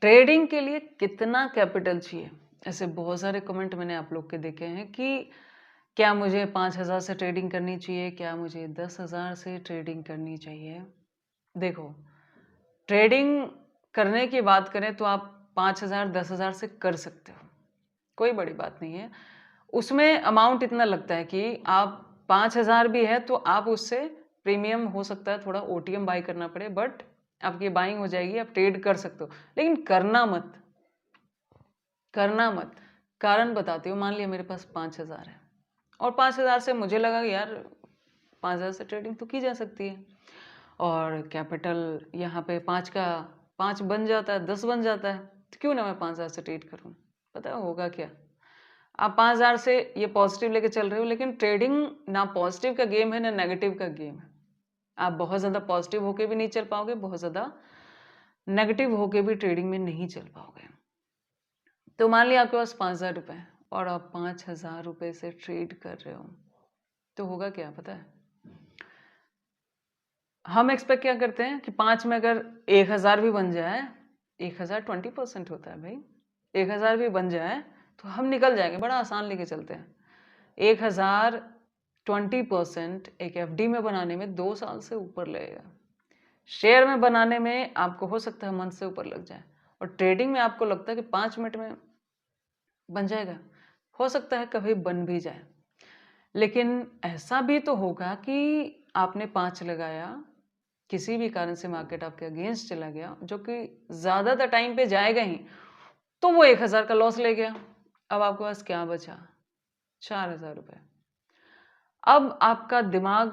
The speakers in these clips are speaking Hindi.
ट्रेडिंग के लिए कितना कैपिटल चाहिए? ऐसे बहुत सारे कमेंट मैंने आप लोग के देखे हैं कि क्या मुझे 5,000 से ट्रेडिंग करनी चाहिए? क्या मुझे 10,000 से ट्रेडिंग करनी चाहिए? देखो, ट्रेडिंग करने की बात करें तो आप 5,000 10,000 से कर सकते हो, कोई बड़ी बात नहीं है। उसमें अमाउंट इतना लगता है कि आप 5,000 भी है तो आप उससे प्रीमियम हो सकता है थोड़ा ओटीएम बाय करना पड़े, बट आपकी बाइंग हो जाएगी, आप ट्रेड कर सकते हो। लेकिन करना मत। कारण बताती हूँ, मान लिया मेरे पास 5,000 है और 5,000 से मुझे लगा कि यार 5,000 से ट्रेडिंग तो की जा सकती है और कैपिटल यहाँ पे 5 का 5 बन जाता है, 10 बन जाता है, तो क्यों ना मैं 5,000 से ट्रेड करूँ। पता है होगा क्या? आप 5,000 से ये पॉजिटिव लेके चल रहे हो, लेकिन ट्रेडिंग ना पॉजिटिव का गेम है ना नेगेटिव का गेम है। आप बहुत ज़्यादा पॉजिटिव होके भी नहीं चल पाओगे, बहुत ज़्यादा नेगेटिव होके भी ट्रेडिंग में नहीं चल पाओगे। तो मान लिया आपके पास 5,000 रुपये और आप 5,000 रुपये से ट्रेड कर रहे हो, तो होगा क्या पता है? हम एक्सपेक्ट क्या करते हैं कि 5 में अगर 1,000 भी बन जाए, 1,000 20% होता है भाई, 1,000 भी बन जाए तो हम निकल जाएंगे, बड़ा आसान लेके चलते हैं। 1,000 20% एक एफडी में बनाने में 2 साल से ऊपर लगेगा। शेयर में बनाने में आपको हो सकता है मंथ से ऊपर लग जाए, और ट्रेडिंग में आपको लगता है कि 5 मिनट में बन जाएगा, हो सकता है कभी बन भी जाए। लेकिन ऐसा भी तो होगा कि आपने 5 लगाया, किसी भी कारण से मार्केट आपके अगेंस्ट चला गया, जो कि ज़्यादातर टाइम पे जाएगा ही, तो वो 1,000 का लॉस ले गया। अब आपके पास क्या बचा? 4,000 रुपये। अब आपका दिमाग,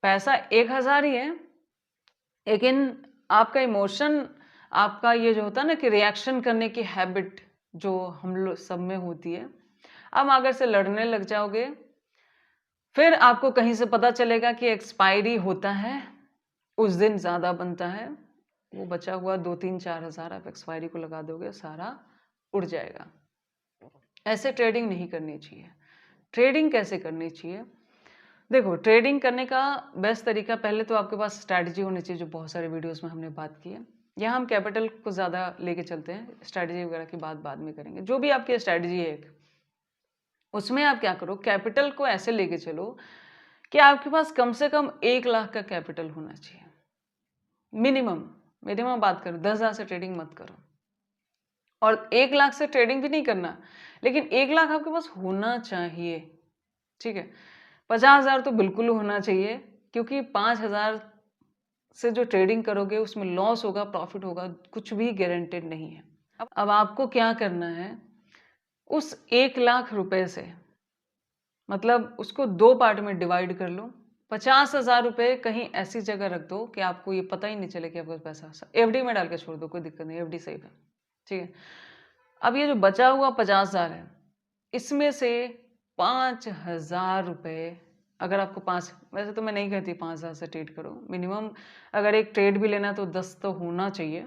पैसा 1,000 ही है, लेकिन आपका इमोशन, आपका ये जो होता है ना कि रिएक्शन करने की हैबिट जो हम लोग सब में होती है, आप अगर से लड़ने लग जाओगे, फिर आपको कहीं से पता चलेगा कि एक्सपायरी होता है, उस दिन ज़्यादा बनता है, वो बचा हुआ 2-3-4,000 आप एक्सपायरी को लगा दोगे, सारा उड़ जाएगा। ऐसे ट्रेडिंग नहीं करनी चाहिए। ट्रेडिंग कैसे करनी चाहिए? देखो, ट्रेडिंग करने का बेस्ट तरीका, पहले तो आपके पास स्ट्रैटेजी होनी चाहिए, जो बहुत सारे वीडियोस में हमने बात की है। यहाँ हम कैपिटल को ज़्यादा लेके चलते हैं, स्ट्रैटेजी वगैरह की बात बाद में करेंगे। जो भी आपकी स्ट्रैटेजी है एक, उसमें आप क्या करो, कैपिटल को ऐसे लेके चलो कि आपके पास कम से कम 1 लाख का कैपिटल होना चाहिए, मिनिमम। मिनिमम बात करो, 10,000 से ट्रेडिंग मत करो, और 1 लाख से ट्रेडिंग भी नहीं करना, लेकिन 1 लाख आपके पास होना चाहिए, ठीक है। 50,000 तो बिल्कुल होना चाहिए, क्योंकि 5,000 से जो ट्रेडिंग करोगे उसमें लॉस होगा प्रॉफिट होगा, कुछ भी गारंटेड नहीं है। अब आपको क्या करना है, उस 1 लाख रुपए से, मतलब उसको 2 पार्ट में डिवाइड कर लो। 50,000 रुपये कहीं ऐसी जगह रख दो कि आपको ये पता ही नहीं चले कि आपके पास पैसा, एफडी में डाल के छोड़ दो, कोई दिक्कत नहीं, एफडी सेफ है, ठीक है। अब ये जो बचा हुआ 50,000 है, इसमें से 5,000 रुपये, अगर आपको 5, वैसे तो मैं नहीं कहती 5,000 से ट्रेड करो, मिनिमम अगर एक ट्रेड भी लेना तो 10 तो होना चाहिए,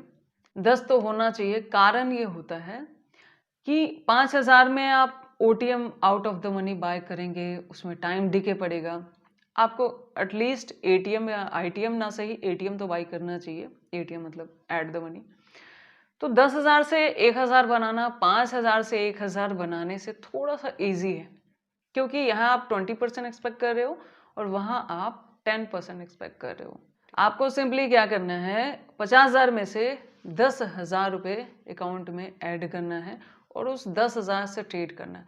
10 तो होना चाहिए। कारण ये होता है कि 5,000 में आप OTM out of the money by करेंगे, उसमें टाइम डिके पड़ेगा, आपको एटलीस्ट एटीएम या आईटीएम ना सही, एटीएम तो बाय करना चाहिए, एटीएम मतलब एट द मनी। तो 10,000 से 1,000 बनाना 5,000 से 1,000 बनाने से थोड़ा सा ईजी है, क्योंकि यहाँ आप 20% एक्सपेक्ट कर रहे हो और वहाँ आप 10% एक्सपेक्ट कर रहे हो। आपको सिंपली क्या करना है, 50,000 में से 10,000 रुपये अकाउंट में ऐड करना है और उस 10,000 से ट्रेड करना है।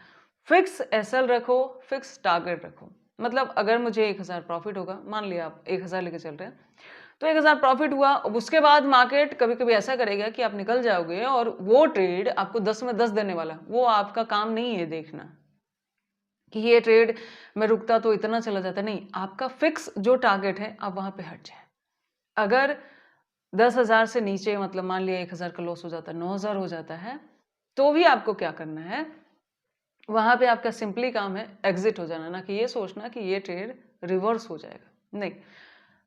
फिक्स एसएल रखो, फिक्स टारगेट रखो। मतलब अगर मुझे 1,000 प्रॉफिट होगा, मान लिया आप 1,000 लेके चल रहे हैं, तो 1,000 प्रॉफिट हुआ, अब उसके बाद मार्केट कभी कभी ऐसा करेगा कि आप निकल जाओगे और वो ट्रेड आपको 10 में 10 देने वाला, वो आपका काम नहीं है देखना कि ये ट्रेड में रुकता तो इतना चला जाता, नहीं, आपका फिक्स जो टारगेट है आप वहां पे हट जाए। अगर 10,000 से नीचे, मतलब मान लिया 1,000 का लॉस हो जाता है, 9,000 हो जाता है, तो भी आपको क्या करना है, वहां पे आपका सिंपली काम है एग्जिट हो जाना, ना कि ये सोचना कि ये ट्रेड रिवर्स हो जाएगा, नहीं।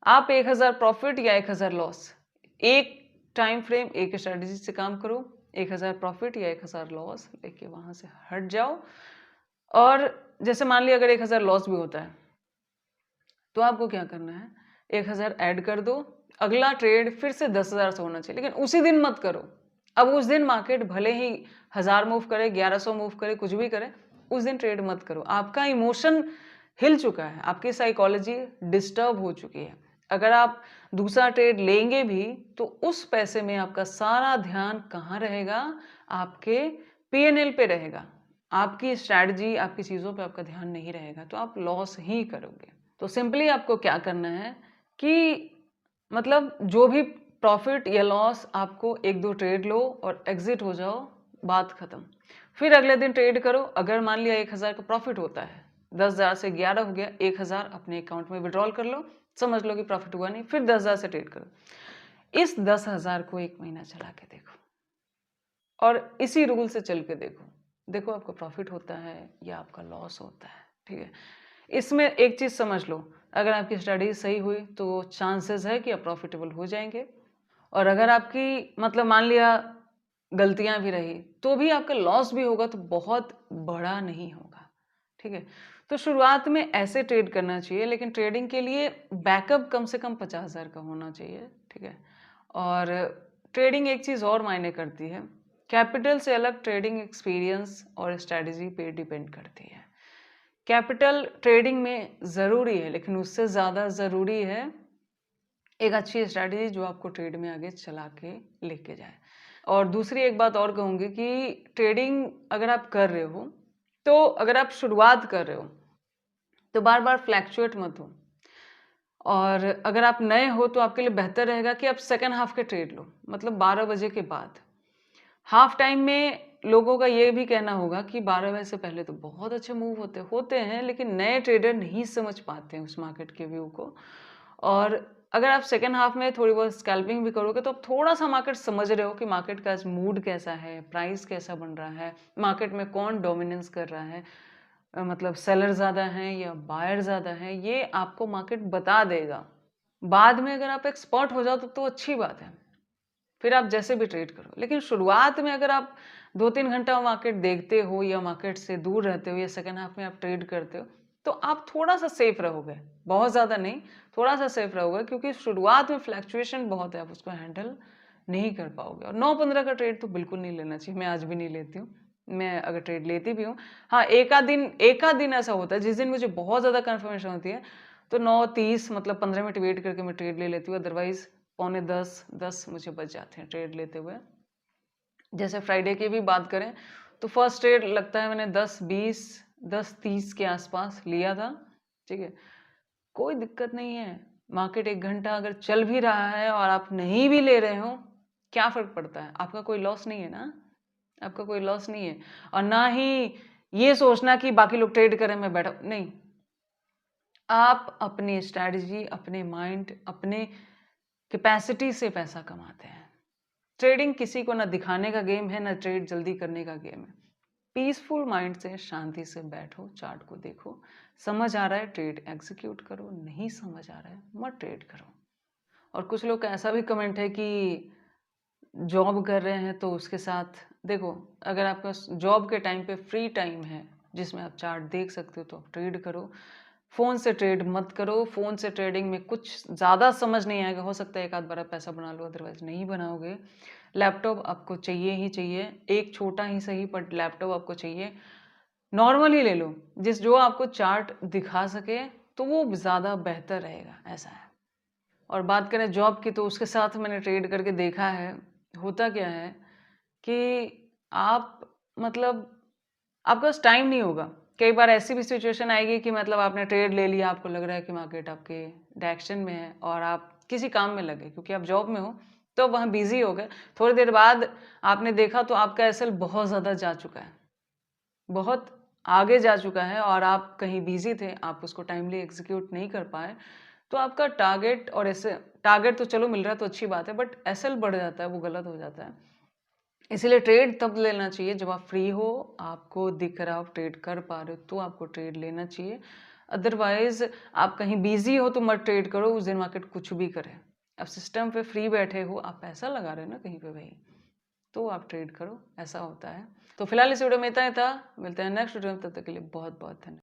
आप 1,000 प्रॉफिट या 1,000 लॉस, एक टाइम फ्रेम एक स्ट्रेटेजी से काम करो, 1,000 प्रॉफिट या 1,000 लॉस लेके वहां से हट जाओ। और जैसे मान लिया अगर 1,000 लॉस भी होता है, तो आपको क्या करना है, 1,000 ऐड कर दो, अगला ट्रेड फिर से 10,000 से होना चाहिए, लेकिन उसी दिन मत करो। अब उस दिन मार्केट भले ही 1000 मूव करे, 1100 मूव करे, कुछ भी करे, उस दिन ट्रेड मत करो। आपका इमोशन हिल चुका है, आपकी साइकोलॉजी डिस्टर्ब हो चुकी है। अगर आप दूसरा ट्रेड लेंगे भी तो उस पैसे में आपका सारा ध्यान कहाँ रहेगा? आपके पीएनएल पे रहेगा। आपकी स्ट्रैटेजी, आपकी चीज़ों पे आपका ध्यान नहीं रहेगा, तो आप लॉस ही करोगे। तो सिंपली आपको क्या करना है कि मतलब जो भी प्रॉफिट या लॉस, आपको 1-2 ट्रेड लो और एग्जिट हो जाओ, बात खत्म। फिर अगले दिन ट्रेड करो। अगर मान लिया 1000 का प्रॉफिट होता है, 10,000 से 11 हो गया, 1000 अपने अकाउंट में विड्रॉल कर लो, समझ लो कि प्रॉफिट हुआ नहीं, फिर 10,000 से ट्रेड करो। इस 10,000 को 1 महीना चला के देखो और इसी रूल से चल के देखो। देखो आपका प्रॉफिट होता है या आपका लॉस होता है, ठीक है? इसमें एक चीज़ समझ लो, अगर आपकी स्टडी सही हुई तो चांसेस है कि आप प्रॉफिटेबल हो जाएंगे, और अगर आपकी मतलब मान लिया गलतियां भी रही तो भी आपका लॉस भी होगा तो बहुत बड़ा नहीं होगा, ठीक है? तो शुरुआत में ऐसे ट्रेड करना चाहिए, लेकिन ट्रेडिंग के लिए बैकअप कम से कम 50,000 का होना चाहिए, ठीक है? और ट्रेडिंग एक चीज़ और मायने करती है, कैपिटल से अलग ट्रेडिंग एक्सपीरियंस और स्ट्रैटेजी पे डिपेंड करती है। कैपिटल ट्रेडिंग में ज़रूरी है, लेकिन उससे ज़्यादा ज़रूरी है एक अच्छी स्ट्रैटेजी जो आपको ट्रेड में आगे चला के लेके जाए। और दूसरी एक बात और कहूँगी कि ट्रेडिंग अगर आप कर रहे हो, तो अगर आप शुरुआत कर रहे हो, तो बार-बार फ्लैक्चुएट मत हो। और अगर आप नए हो तो आपके लिए बेहतर रहेगा कि आप सेकंड हाफ के ट्रेड लो, मतलब 12 बजे के बाद। हाफ टाइम में लोगों का ये भी कहना होगा कि 12 बजे से पहले तो बहुत अच्छे मूव होते हैं, लेकिन नए ट्रेडर नहीं समझ पाते हैं उस मार्केट के व्यू को। और अगर आप सेकंड हाफ में थोड़ी बहुत स्कैल्पिंग भी करोगे तो आप थोड़ा-सा मार्केट समझ रहे हो कि मार्केट का आज मूड कैसा है, प्राइस कैसा बन रहा है, मार्केट में कौन डोमिनेंस कर रहा है, मतलब सेलर ज़्यादा हैं या बायर ज़्यादा हैं, ये आपको मार्केट बता देगा। बाद में अगर आप एक्सपर्ट हो जाओ तो अच्छी बात है, फिर आप जैसे भी ट्रेड करो। लेकिन शुरुआत में अगर आप 2-3 घंटा मार्केट देखते हो या मार्केट से दूर रहते हो या सेकंड हाफ में आप ट्रेड करते हो, तो आप थोड़ा-सा सेफ रहोगे, बहुत ज़्यादा नहीं, थोड़ा-सा सेफ रहोगे, क्योंकि शुरुआत में फ्लक्चुएशन बहुत है, आप उसको हैंडल नहीं कर पाओगे। और 9-15 का ट्रेड तो बिल्कुल नहीं लेना चाहिए, मैं आज भी नहीं लेती हूँ। मैं अगर ट्रेड लेती भी हूँ, हाँ, एक आध दिन ऐसा होता है जिस दिन मुझे बहुत ज़्यादा कन्फर्मेशन होती है, तो 9:30 मतलब 15 मिनट वेट करके मैं ट्रेड ले लेती हूँ, अदरवाइज़ पौने 10 मुझे बच जाते हैं ट्रेड लेते हुए। जैसे फ्राइडे की भी बात करें तो फर्स्ट ट्रेड लगता है मैंने 10:20 10:30 के आसपास लिया था, ठीक है? कोई दिक्कत नहीं है, मार्केट 1 घंटा अगर चल भी रहा है और आप नहीं भी ले रहे हो, क्या फ़र्क पड़ता है? आपका कोई लॉस नहीं है ना? आपका कोई लॉस नहीं है। और ना ही ये सोचना कि बाकी लोग ट्रेड करें मैं बैठा नहीं। आप अपनी स्ट्रैटेजी, अपने माइंड, अपने कैपेसिटी से पैसा कमाते हैं। ट्रेडिंग किसी को ना दिखाने का गेम है, ना ट्रेड जल्दी करने का गेम है। पीसफुल माइंड से शांति से बैठो, चार्ट को देखो, समझ आ रहा है ट्रेड एग्जीक्यूट करो, नहीं समझ आ रहा है मत ट्रेड करो। और कुछ लोग का ऐसा भी कमेंट है कि जॉब कर रहे हैं तो उसके साथ देखो, अगर आपका जॉब के टाइम पे फ्री टाइम है जिसमें आप चार्ट देख सकते हो तो आप ट्रेड करो। फ़ोन से ट्रेड मत करो। फ़ोन से ट्रेडिंग में कुछ ज़्यादा समझ नहीं आएगा, हो सकता है एक आध बार आप पैसा बना लो, अदरवाइज़ नहीं बनाओगे। लैपटॉप आपको चाहिए ही चाहिए, एक छोटा ही सही पर लैपटॉप आपको चाहिए। नॉर्मल ही ले लो, जो आपको चार्ट दिखा सके, तो वो ज़्यादा बेहतर रहेगा, ऐसा है। और बात करें जॉब की तो उसके साथ मैंने ट्रेड करके देखा है, होता क्या है कि आप मतलब आपके पास टाइम नहीं होगा। कई बार ऐसी भी सिचुएशन आएगी कि मतलब आपने ट्रेड ले लिया, आपको लग रहा है कि मार्केट आपके डायरेक्शन में है और आप किसी काम में लगे क्योंकि आप जॉब में हो, तो वहाँ बिज़ी हो गए। थोड़ी देर बाद आपने देखा तो आपका एसएल बहुत ज़्यादा जा चुका है, बहुत आगे जा चुका है और आप कहीं बिज़ी थे, आप उसको टाइमली एग्ज़ीक्यूट नहीं कर पाए। तो आपका टारगेट और ऐसे टारगेट तो चलो मिल रहा है तो अच्छी बात है, बट एसएल बढ़ जाता है, वो गलत हो जाता है। इसीलिए ट्रेड तब लेना चाहिए जब आप फ्री हो, आपको दिख रहा हो, आप ट्रेड कर पा रहे हो, तो आपको ट्रेड लेना चाहिए। अदरवाइज आप कहीं बिजी हो तो मत ट्रेड करो, उस दिन मार्केट कुछ भी करे। अब सिस्टम पे फ्री बैठे हो, आप पैसा लगा रहे हो ना कहीं पे भाई, तो आप ट्रेड करो, ऐसा होता है। तो फिलहाल इस वीडियो में इतना ही था, मिलते हैं नेक्स्ट वीडियो में, तब तक के लिए बहुत बहुत धन्यवाद।